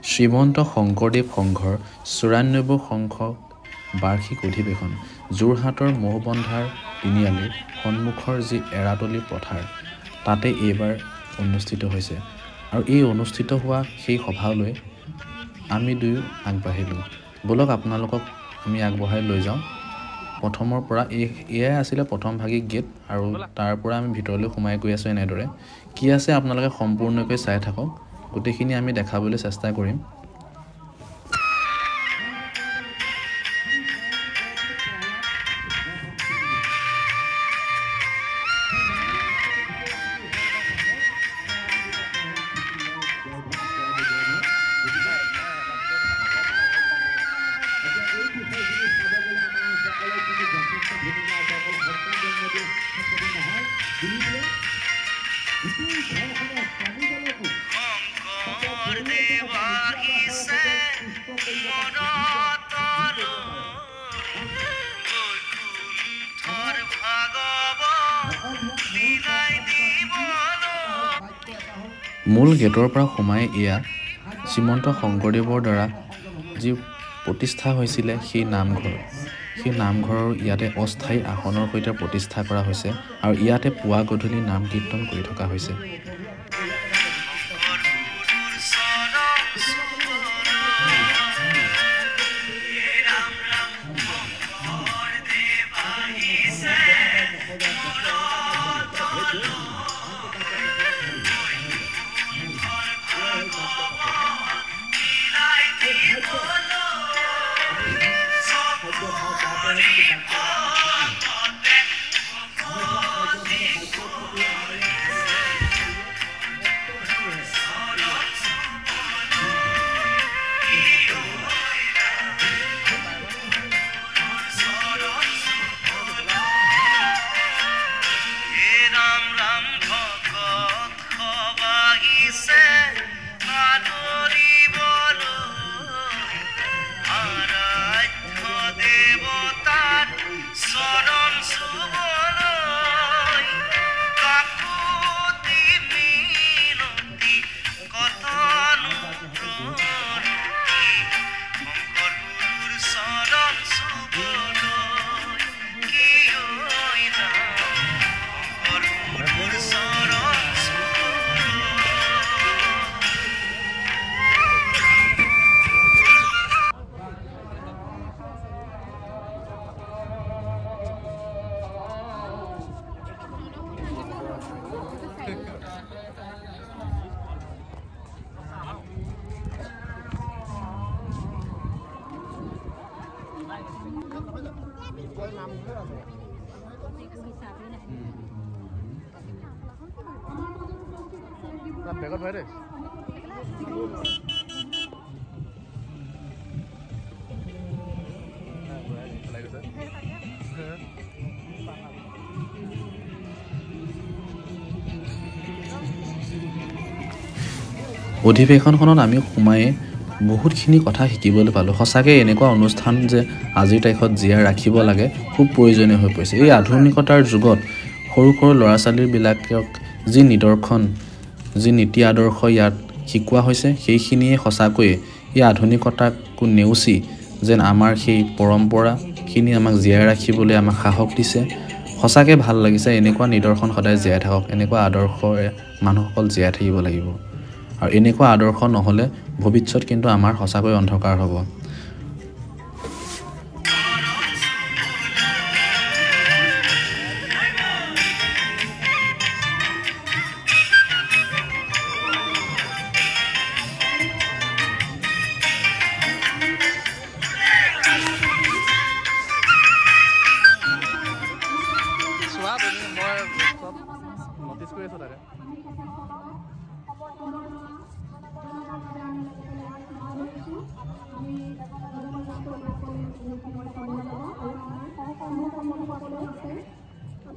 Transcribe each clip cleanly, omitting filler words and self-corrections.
শ্ৰীমন্ত শংকৰদেৱ সংঘৰ ৯৪ সংখ্যক বাৰ্ষিক অধিৱেশন যোৰহাটৰ মহবন্ধাৰ তিনিআলিৰ সন্মুখৰ যি এৰাতলী পথাৰ তাতে এইবাৰ অনুষ্ঠিত হৈছে আৰু এই অনুষ্ঠিত হোৱা সেই সভালৈ আমি দুয়ো আগবাঢ়িলোঁ। বলক আপোনালোকক আমি আগবঢ়াই লৈ যাওঁ। প্ৰথমৰ পৰা এয়াই আছিলে প্ৰথম ভাগিক গেট আৰু তাৰ পৰা আমি ভিতৰলৈ সোমাই গৈ আছোঁ। এনেদৰে কি আছে আপোনালোকে সম্পূৰ্ণকৈ চাই থাকক, গোটেইখিনি আমি দেখাবলৈ চেষ্টা কৰিম। মূল গেটৰ পৰা সোমাই এয়া শ্ৰীমন্ত শংকৰদেৱৰ দ্বাৰা যি প্ৰতিষ্ঠা হৈছিলে সেই নামঘৰৰ ইয়াতে অস্থায়ী আসনৰ সৈতে প্ৰতিষ্ঠা কৰা হৈছে আৰু ইয়াতে পুৱা গধূলি নাম কীৰ্তন কৰি থকা হৈছে। অধিৱেশনখনত আমি সোমাই বহুতখিনি কথা শিকিবলৈ পালোঁ। সঁচাকৈ এনেকুৱা অনুষ্ঠান যে আজিৰ তাৰিখত জীয়াই ৰাখিব লাগে, খুব প্ৰয়োজনীয় হৈ পৰিছে। এই আধুনিকতাৰ যুগত সৰু সৰু ল'ৰা ছোৱালীবিলাকক যি নিদৰ্শন, যি নীতি আদৰ্শ ইয়াত শিকোৱা হৈছে, সেইখিনিয়ে সঁচাকৈয়ে এই আধুনিকতাকো নেওচি যেন আমাৰ সেই পৰম্পৰাখিনি আমাক জীয়াই ৰাখিবলৈ আমাক সাহস দিছে। সঁচাকৈ ভাল লাগিছে। এনেকুৱা নিদৰ্শন সদায় জীয়াই থাকক, এনেকুৱা আদৰ্শৰে মানুহসকল জীয়াই থাকিব লাগিব আৰু এনেকুৱা আদৰ্শ নহ'লে ভৱিষ্যত কিন্তু আমাৰ সঁচাকৈ অন্ধকাৰ হ'ব।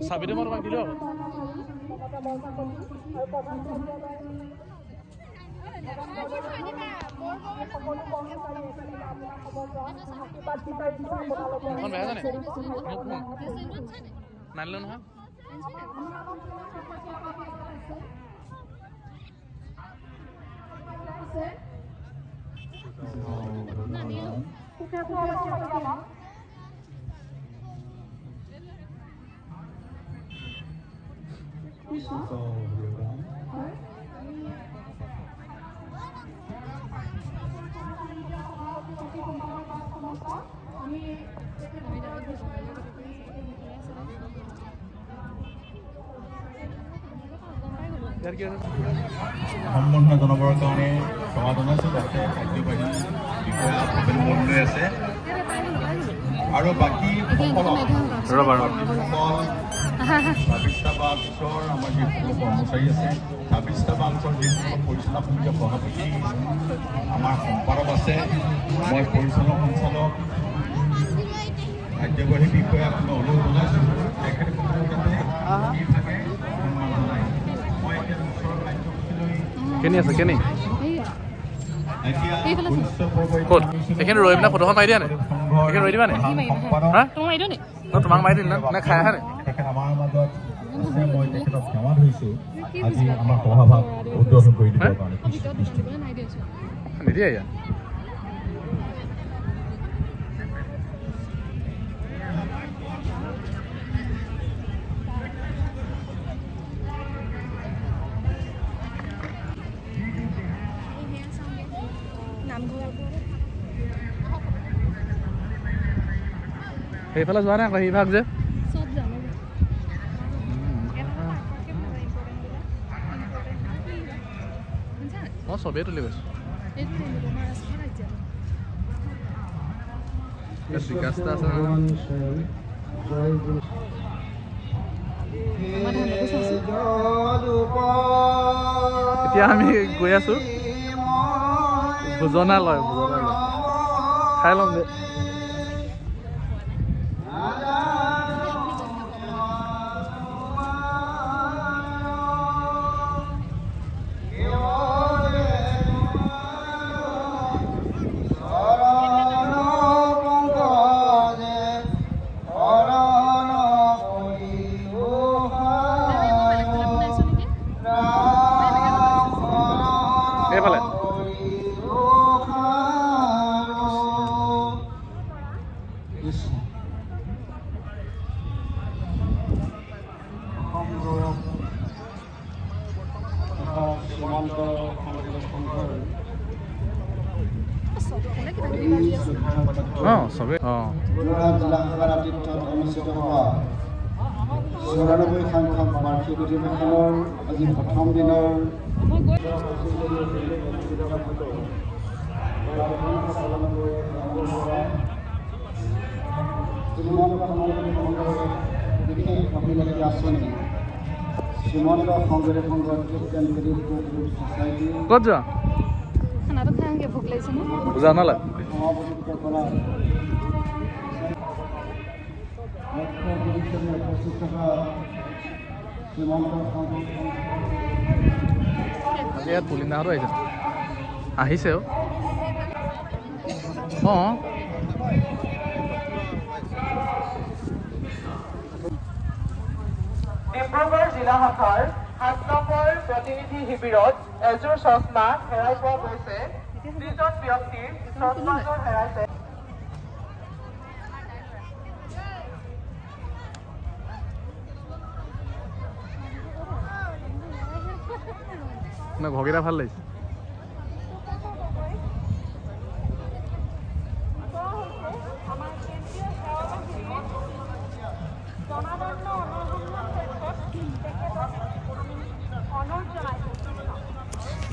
চাবিটো মই তোমাক দিলোঁ। বেয়া জানে নানিলোঁ নহয়। সম্বৰ্ধনা জনাবৰ কাৰণে সেৱা জনাইছোঁ তাতে কাৰ্যবাহী বিষয়া ভৱেন বৰদলৈ আছে আৰু বাকী সকল ২৬টা বাছৰ আমাৰ যিসকল কৰ্মচাৰী আছে ২৬টা বাছৰ যিসকল পৰিচালনা সমিতিৰ সভাপতি আমাৰ সম্পাদক আছে মই পৰিচালক সঞ্চালক কাৰ্যবাহী বিষয়াক মই অনুৰোধ জনাইছোঁ তেখেতসকলক যাতে বিভাগে সন্মান জনায় মই এতিয়া ওচৰৰ কাৰ্যসূচীলৈ কেনি আছে কেনি এতিয়া ক'ত এইখিনি ৰৈ পিনে ফটোখন মাৰি দিয়া নে এইখিনি ৰৈ দিবা নে হা তোমাক মাৰি দিম নে খাই আহা নে তেখেত আমাৰ মাজত মই তেখেতক সেৱা ধৰিছোঁ আজি আমাৰ সভাভাগ উদ্বোধন কৰি দিবৰ কাৰণে নিদিয়ে ইয়াত সেইফালে যোৱা নাই আকৌ সেইভাগ যে মই চবেই তুলি গৈছোঁ বিকাশটা আছে এতিয়া আমি গৈ আছোঁ ভোজনালয় খাই ল'ম যে এইফালে চবেই জিলা সভাৰ আতিথ্যত অনুষ্ঠিত হোৱা ৯৪ সংখ্যক বাৰ্ষিক অধিৱেশনৰ আজি প্ৰথম দিনৰ আঁচনি শ্ৰীমন্ত শংকৰদেৱ সংঘৰ ছ'চাইটি ক'ত যোৱা জানালা সভাপতিত্ব কৰা উপস্থিত থকা শ্ৰীমন্ত শংকৰদেৱ ইয়াত পুলিনাহঁতো আহিছে অঁ ডিব্ৰুগড় জিলা শাখাৰ ৭ নম্বৰ প্ৰতিনিধি শিবিৰত এযোৰ চশমা হেৰাই পোৱা গৈছে ৩জন ব্যক্তিৰ চশমাযোৰ হেৰাইছে ঘৰকেইটা ভাল লাগিছে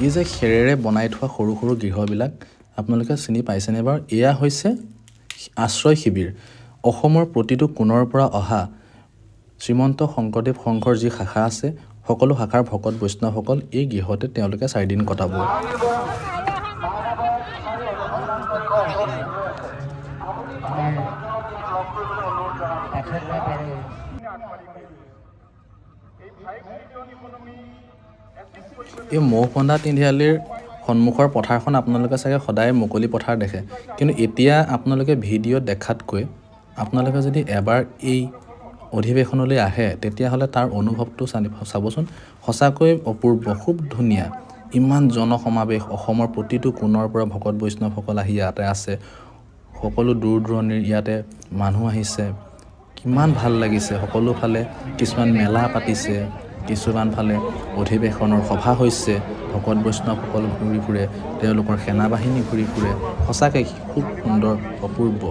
এই যে খেৰেৰে বনাই থোৱা সৰু সৰু গৃহবিলাক আপোনালোকে চিনি পাইছেনে বাৰু এয়া হৈছে আশ্ৰয় শিবিৰ অসমৰ প্ৰতিটো কোণৰ পৰা অহা শ্ৰীমন্ত শংকৰদেৱ সংঘৰ যি শাখা আছে সকলো শাখাৰ ভকত বৈষ্ণৱসকল এই গৃহতে তেওঁলোকে 4 দিন কটাব এই মহপন্দা তিনিআলিৰ সন্মুখৰ পথাৰখন আপোনালোকে চাগে সদায় মুকলি পথাৰ দেখে কিন্তু এতিয়া আপোনালোকে ভিডিঅ'ত দেখাতকৈ আপোনালোকে যদি এবাৰ এই অধিৱেশনলৈ আহে তেতিয়াহ'লে তাৰ অনুভৱটো চাবচোন সঁচাকৈ অপূৰ্ব খুব ধুনীয়া ইমান জনসমাৱেশ অসমৰ প্ৰতিটো কোণৰ পৰা ভকত বৈষ্ণৱসকল আহি ইয়াতে আছে সকলো দূৰ দূৰণিৰ ইয়াতে মানুহ আহিছে কিমান ভাল লাগিছে সকলো ফালে কিছুমান মেলা পাতিছে কিছুমান ফালে অধিৱেশনৰ সভা হৈছে ভকত বৈষ্ণৱসকল ঘূৰি ফুৰে তেওঁলোকৰ সেনা বাহিনী ঘূৰি ফুৰে সঁচাকৈ খুব সুন্দৰ অপূৰ্ব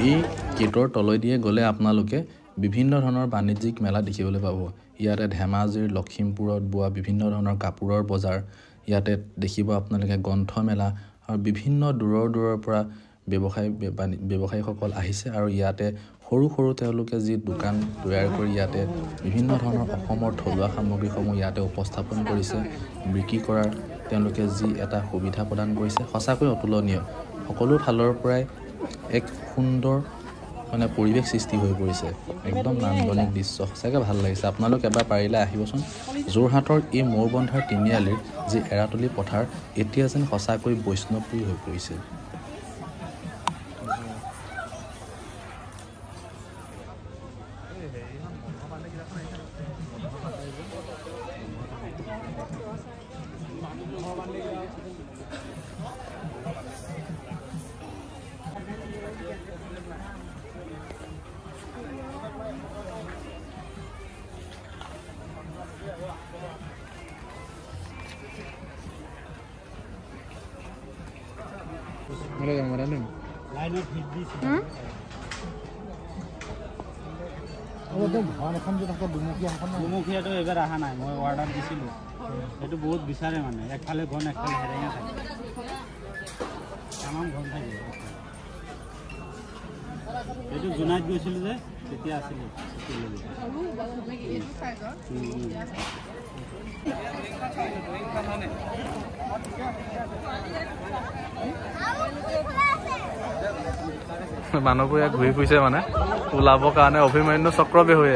এই গেটৰ তলেদিয়ে গ'লে আপোনালোকে বিভিন্ন ধৰণৰ বাণিজ্যিক মেলা দেখিবলৈ পাব ইয়াতে ধেমাজিৰ লখিমপুৰত বোৱা বিভিন্ন ধৰণৰ কাপোৰৰ বজাৰ ইয়াতে দেখিব আপোনালোকে গ্ৰন্থ মেলা আৰু বিভিন্ন দূৰৰ পৰা ব্যৱসায়ীসকল আহিছে আৰু ইয়াতে সৰু সৰু তেওঁলোকে যি দোকান তৈয়াৰ কৰি ইয়াতে বিভিন্ন ধৰণৰ অসমৰ থলুৱা সামগ্ৰীসমূহ ইয়াতে উপস্থাপন কৰিছে বিক্ৰী কৰাৰ তেওঁলোকে যি এটা সুবিধা প্ৰদান কৰিছে সঁচাকৈ অতুলনীয় সকলো ফালৰ পৰাই এক সুন্দৰ মানে পৰিৱেশ সৃষ্টি হৈ পৰিছে একদম নান্দনিক দৃশ্য সঁচাকৈ ভাল লাগিছে আপোনালোক এবাৰ পাৰিলে আহিবচোন যোৰহাটৰ এই মৌবন্ধাৰ তিনিআলিৰ যি এৰাতলি পথাৰ এতিয়া যেন সঁচাকৈ বৈষ্ণৱপুৰী হৈ পৰিছে দুমুখীয়াটো এবাৰ অহা নাই মই অৰ্ডাৰ দিছিলোঁ সেইটো বহুত বিচাৰে মানে একফালে ঘন একফালে হেৰেঙা থাকে তামাম ঘন থাকে এইটো জোনাইত গৈছিলোঁ যে তেতিয়া আছিলে মানুহবোৰ ইয়াত ঘূৰি ফুৰিছে মানে ওলাবৰ কাৰণে অভিমন্যু চক্ৰবে হৈ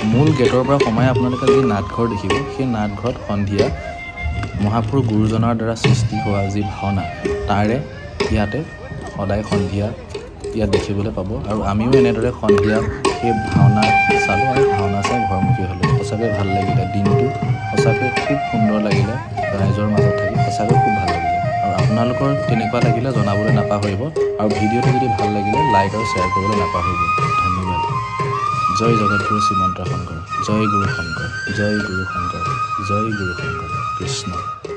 মূল গেটৰ পৰা সোমাই আপোনালোকে যি নাটঘৰ দেখিব সেই নাটঘৰত সন্ধিয়া মহাপুৰুষ গুৰুজনাৰ দ্বাৰা সৃষ্টি হোৱা যি ভাওনা তাৰে ইয়াতে সদায় সন্ধিয়া ইয়াত দেখিবলৈ পাব আৰু আমিও এনেদৰে সন্ধিয়া সেই ভাওনা চালোঁ আৰু ভাওনা চাই ঘৰমুখী হ'লোঁ সঁচাকৈ ভাল লাগিলে দিনটো সঁচাকৈ খুব সুন্দৰ লাগিলে ৰাইজৰ মাজত থাকি সঁচাকৈ খুব ভাল লাগিলে আৰু আপোনালোকৰ তেনেকুৱা লাগিলে জনাবলৈ নাপাহৰিব আৰু ভিডিঅ'টো যদি ভাল লাগিলে লাইক আৰু শ্বেয়াৰ কৰিবলৈ নাপাহৰিব ধন্যবাদ জয় জগতগুৰু শ্ৰীমন্ত শংকৰ জয় গুৰু শংকৰ জয় গুৰু শংকৰ জয় গুৰু শংকৰ কৃষ্ণ